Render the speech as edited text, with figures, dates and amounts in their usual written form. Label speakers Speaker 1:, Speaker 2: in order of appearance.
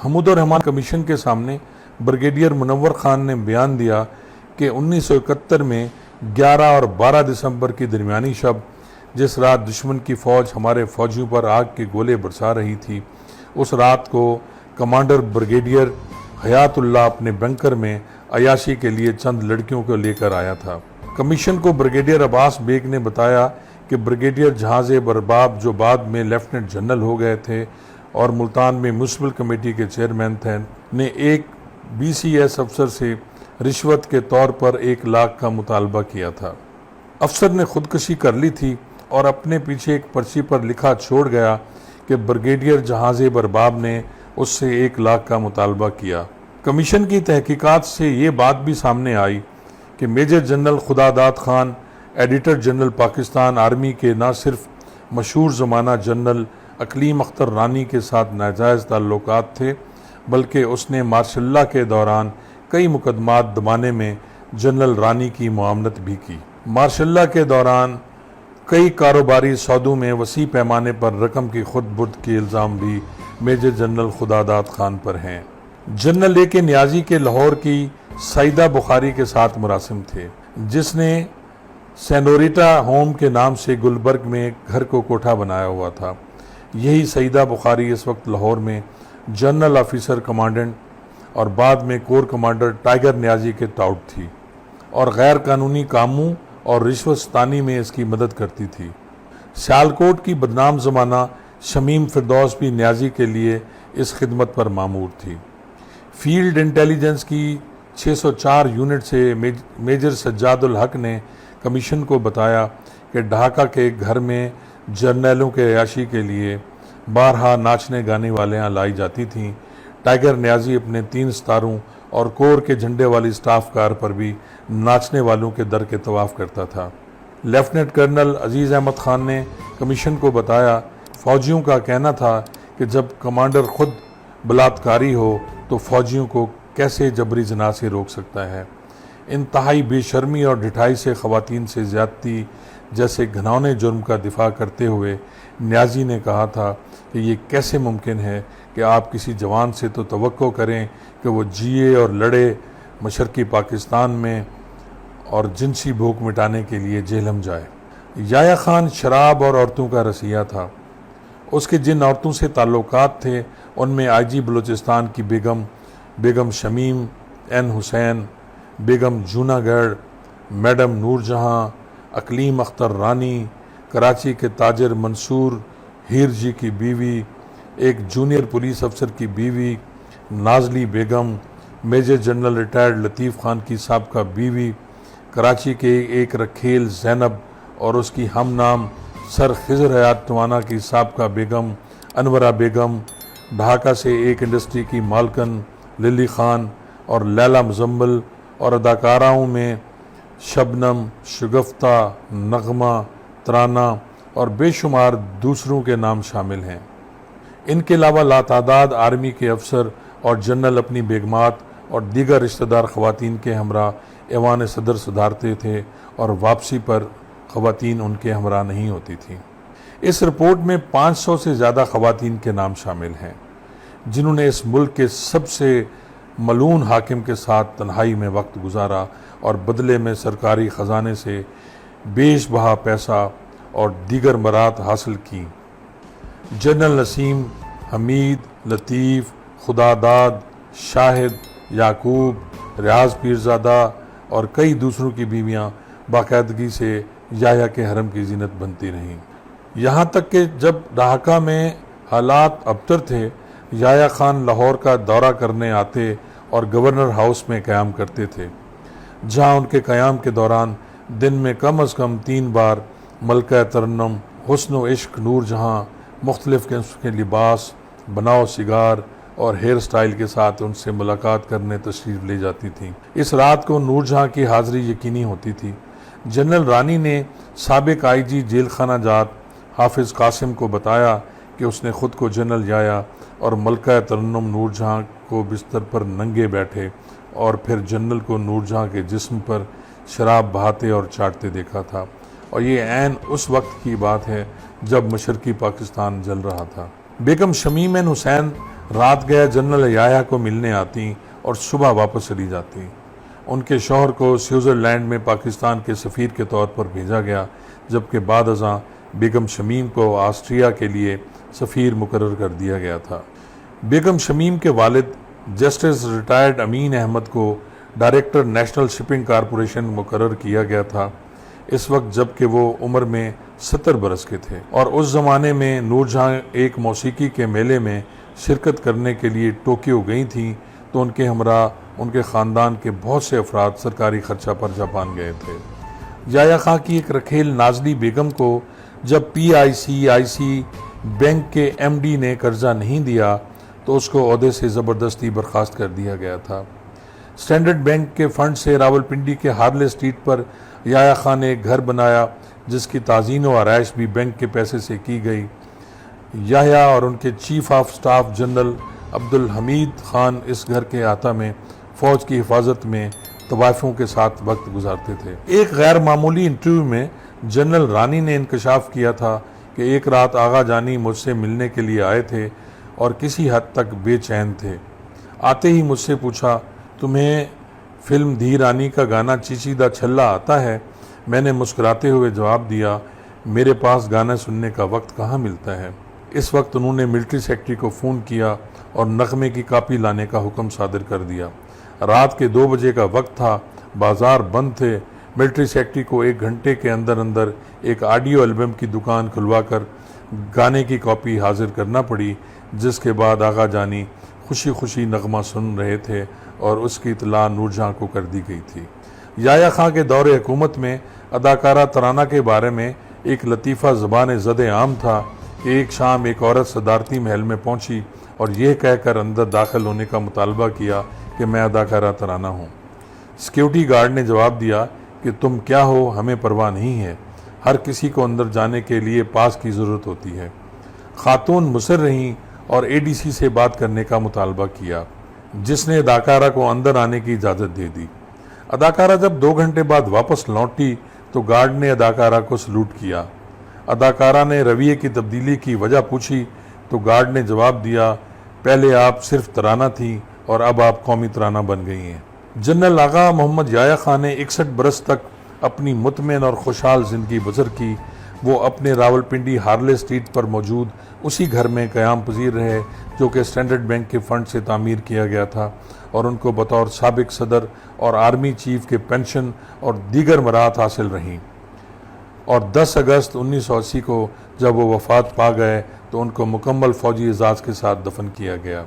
Speaker 1: حمود الرحمان commission کے سامنے brigadier منور خان نے بیان دیا کہ 1971 میں 11 اور 12 دسمبر کی درمیانی شب جس رات دشمن کی فوج ہمارے فوجیوں پر آگ کے گولے برسا رہی تھی، اس رات کو کمانڈر بریگیڈیئر حیات اللہ اپنے بنکر میں عیاشی کے لیے چند لڑکیوں کو لے کر آیا تھا۔ کمیشن کو بریگیڈیئر عباس بیگ نے بتایا کہ بریگیڈیئر جہاز برباب، جو بعد میں لیفٹنٹ جنرل ہو گئے تھے اور ملتان میں میونسپل کمیٹی کے چیئرمین تھے، نے ایک BCS افسر سے رشوت کے طور پر 1 لاکھ کا مطالبہ کیا تھا۔ افسر نے خودکشی کر لی تھی اور اپنے پیچھے ایک پرچی پر لکھا چھوڑ گیا کہ بریگیڈیئر جہاز برباب نے اس سے 1 لاکھ کا مطالبہ کیا۔ کمیشن کی تحقیقات سے یہ بات بھی سامنے آئی کہ میجر جنرل خداداد Khan editor general Pakistan army کے نہ صرف مشہور زمانہ جنرل اقلیم اختر رانی کے ساتھ ناجائز تعلقات تھے، بلکہ اس نے مارشل لا کے دوران کئی مقدمات دبانے میں جنرل رانی کی معاونت بھی کی۔ مارشل لا کے دوران کئی کاروباری سودوں میں وسیع پیمانے پر رقم کی خود برد کے الزام بھی میجر جنرل خداداد خان پر ہیں۔ جنرل اے کے نیازی کے لاہور کی سعیدہ بخاری کے ساتھ مراسم تھے، جس نے سینوریٹا ہوم کے نام سے گلبرگ میں گھر کو کوٹھا بنایا ہوا تھا۔ یہی سعیدہ بخاری اس وقت لاہور میں جنرل آفیسر کمانڈنٹ اور بعد میں کور کمانڈر ٹائیگر نیازی کے ٹاؤٹ تھی اور غیر قانونی کاموں اور رشوت ستانی میں اس کی مدد کرتی تھی۔ سیالکوٹ کی بدنام زمانہ شمیم فردوس بھی نیازی کے لیے اس خدمت پر مامور تھی۔ فیلڈ انٹیلیجنس کی 604 یونٹ سے میجر سجاد الحق نے کمیشن کو بتایا کہ ڈھاکہ کے ایک گھر میں جرنیلوں کے عیاشی کے لیے بارہا ناچنے گانے والیاں لائی جاتی تھیں۔ ٹائیگر نیازی اپنے 3 ستاروں اور کور کے جھنڈے والی سٹاف کار پر بھی ناچنے والوں کے در کے طواف کرتا تھا۔ لیفٹنٹ کرنل عزیز احمد خان نے کمیشن کو بتایا، فوجیوں کا کہنا تھا کہ جب کمانڈر خود بلاتکاری ہو تو فوجیوں کو کیسے جبری زنا سے روک سکتا ہے۔ انتہائی بے شرمی اور ڈھٹائی سے خواتین سے زیادتی جیسے گھناؤنے جرم کا دفاع کرتے ہوئے نیازی نے کہا تھا کہ یہ کیسے ممکن ہے کہ آپ کسی جوان سے تو توقع کریں کہ وہ جیے اور لڑے مشرقی پاکستان میں اور جنسی بھوک مٹانے کے لیے جہلم جائے۔ یحییٰ خان شراب اور عورتوں کا رسیہ تھا۔ اس کے جن عورتوں سے تعلقات تھے ان میں IG بلوچستان کی بیگم شمیم N حسین، بیگم جونا گڑھ، میڈم نور جہاں، اقلیم اختر رانی، کراچی کے تاجر منصور ہیر جی کی بیوی، ایک جونیئر پولیس افسر کی بیوی نازلی بیگم، میجر جنرل ریٹائرڈ لطیف خان کی سابقہ بیوی، کراچی کے ایک رکھیل زینب اور اس کی ہم نام سر خضر حیات ٹوانا کی سابقہ بیگم انورہ بیگم، ڈھاکہ سے ایک انڈسٹری کی مالکن للی خان اور لیلا مزمل، اور اداکاراؤں میں شبنم، شگفتہ، نغمہ، ترانہ اور بے شمار دوسروں کے نام شامل ہیں۔ ان کے علاوہ لاتعداد آرمی کے افسر اور جنرل اپنی بیگمات اور دیگر رشتہ دار خواتین کے ہمراہ ایوان صدر صدارتے تھے اور واپسی پر خواتین ان کے ہمراہ نہیں ہوتی تھیں۔ اس رپورٹ میں 500 سے زیادہ خواتین کے نام شامل ہیں جنہوں نے اس ملک کے سب سے ملعون حاکم کے ساتھ تنہائی میں وقت گزارا اور بدلے میں سرکاری خزانے سے بیش بہا پیسہ اور دیگر مراد حاصل کی۔ جنرل نسیم، حمید، لطیف، خداداد، شاہد، یعقوب، ریاض پیرزادہ اور کئی دوسروں کی بیویاں باقاعدگی سے یحییٰ کے حرم کی زینت بنتی رہیں۔ یہاں تک کہ جب ڈھاکہ میں حالات ابتر تھے، یحییٰ خان لاہور کا دورہ کرنے آتے اور گورنر ہاؤس میں قیام کرتے تھے، جہاں ان کے قیام کے دوران دن میں کم از کم 3 بار ملکہ ترنم، حسن و عشق نور جہاں مختلف قسم کے لباس، بناؤ سگار اور ہیئر سٹائل کے ساتھ ان سے ملاقات کرنے تشریف لے جاتی تھیں۔ اس رات کو نور جہاں کی حاضری یقینی ہوتی تھی۔ جنرل رانی نے سابق IG جیل خانہ جات حافظ قاسم کو بتایا کہ اس نے خود کو جنرل یحییٰ اور ملکہ ترنم نور جہاں کو بستر پر ننگے بیٹھے اور پھر جنرل کو نور جہاں کے جسم پر شراب بہاتے اور چاٹتے دیکھا تھا، اور یہ عین اس وقت کی بات ہے جب مشرقی پاکستان جل رہا تھا۔ بیگم شمیم N حسین رات گیا جنرل یحییٰ کو ملنے آتی اور صبح واپس چلی جاتی۔ ان کے شوہر کو سوئٹزرلینڈ میں پاکستان کے سفیر کے طور پر بھیجا گیا، جبکہ بعد ازاں بیگم شمیم کو آسٹریا کے لیے سفیر مقرر کر دیا گیا تھا۔ بیگم شمیم کے والد جسٹس ریٹائرڈ امین احمد کو ڈائریکٹر نیشنل شپنگ کارپوریشن مقرر کیا گیا تھا اس وقت، جبکہ وہ عمر میں 70 برس کے تھے، اور اس زمانے میں نور جہاں ایک موسیقی کے میلے میں شرکت کرنے کے لیے ٹوکیو گئی تھیں تو ان کے ہمراہ ان کے خاندان کے بہت سے افراد سرکاری خرچہ پر جاپان گئے تھے۔ یحییٰ خان کی ایک رکھیل نازلی بیگم کو جب PICIC بینک کے MD نے قرضہ نہیں دیا تو اس کو عہدے سے زبردستی برخاست کر دیا گیا تھا۔ اسٹینڈرڈ بینک کے فنڈ سے راولپنڈی کے ہارلے اسٹریٹ پر یحییٰ خان نے ایک گھر بنایا جس کی تعزین و آرائش بھی بینک کے پیسے سے کی گئی۔ یحییٰ اور ان کے chief of staff general Abdul Hamid Khan اس گھر کے احاطہ میں فوج کی حفاظت میں طوائفوں کے ساتھ وقت گزارتے تھے۔ ایک غیر معمولی انٹرویو میں جنرل رانی نے انکشاف کیا تھا کہ ایک رات آغا جانی مجھ سے ملنے کے لیے آئے تھے اور کسی حد تک بے چین تھے۔ آتے ہی مجھ سے پوچھا، تمہیں فلم دھی رانی کا گانا چیچی دا چھلا آتا ہے؟ میں نے مسکراتے ہوئے جواب دیا، میرے پاس گانا سننے کا وقت کہاں ملتا ہے۔ اس وقت انہوں نے ملٹری سیکرٹری کو فون کیا اور نغمے کی کاپی لانے کا حکم صادر کر دیا۔ رات کے 2 بجے کا وقت تھا، بازار بند تھے۔ ملٹری سیکرٹری کو 1 گھنٹے کے اندر ایک آڈیو البم کی دکان کھلوا کر گانے کی کاپی حاضر کرنا پڑی، جس کے بعد آغا جانی خوشی خوشی نغمہ سن رہے تھے اور اس کی اطلاع نور جہاں کو کر دی گئی تھی۔ یحییٰ خان کے دور حکومت میں اداکارہ ترانہ کے بارے میں ایک لطیفہ زبان زد عام تھا کہ ایک شام ایک عورت صدارتی محل میں پہنچی اور یہ کہہ کر اندر داخل ہونے کا مطالبہ کیا کہ میں اداکارہ ترانہ ہوں۔ سیکیورٹی گارڈ نے جواب دیا کہ تم کیا ہو، ہمیں پرواہ نہیں ہے، ہر کسی کو اندر جانے کے لیے پاس کی ضرورت ہوتی ہے۔ خاتون مصر رہیں اور ADC سے بات کرنے کا مطالبہ کیا، جس نے اداکارہ کو اندر آنے کی اجازت دے دی۔ اداکارہ جب 2 گھنٹے بعد واپس لوٹی تو گارڈ نے اداکارہ کو سلوٹ کیا۔ اداکارہ نے رویے کی تبدیلی کی وجہ پوچھی تو گارڈ نے جواب دیا، پہلے آپ صرف ترانہ تھیں اور اب آپ قومی ترانہ بن گئی ہیں۔ جنرل آغا محمد یحییٰ خان نے 61 برس تک اپنی مطمئن اور خوشحال زندگی بسر کی۔ وہ اپنے راولپنڈی ہارلے اسٹریٹ پر موجود اسی گھر میں قیام پذیر رہے جو کہ اسٹینڈرڈ بینک کے فنڈ سے تعمیر کیا گیا تھا، اور ان کو بطور سابق صدر اور آرمی چیف کے پینشن اور دیگر مراحت حاصل رہیں، اور 10 اگست 1980 کو جب وہ وفات پا گئے تو ان کو مکمل فوجی اعزاز کے ساتھ دفن کیا گیا۔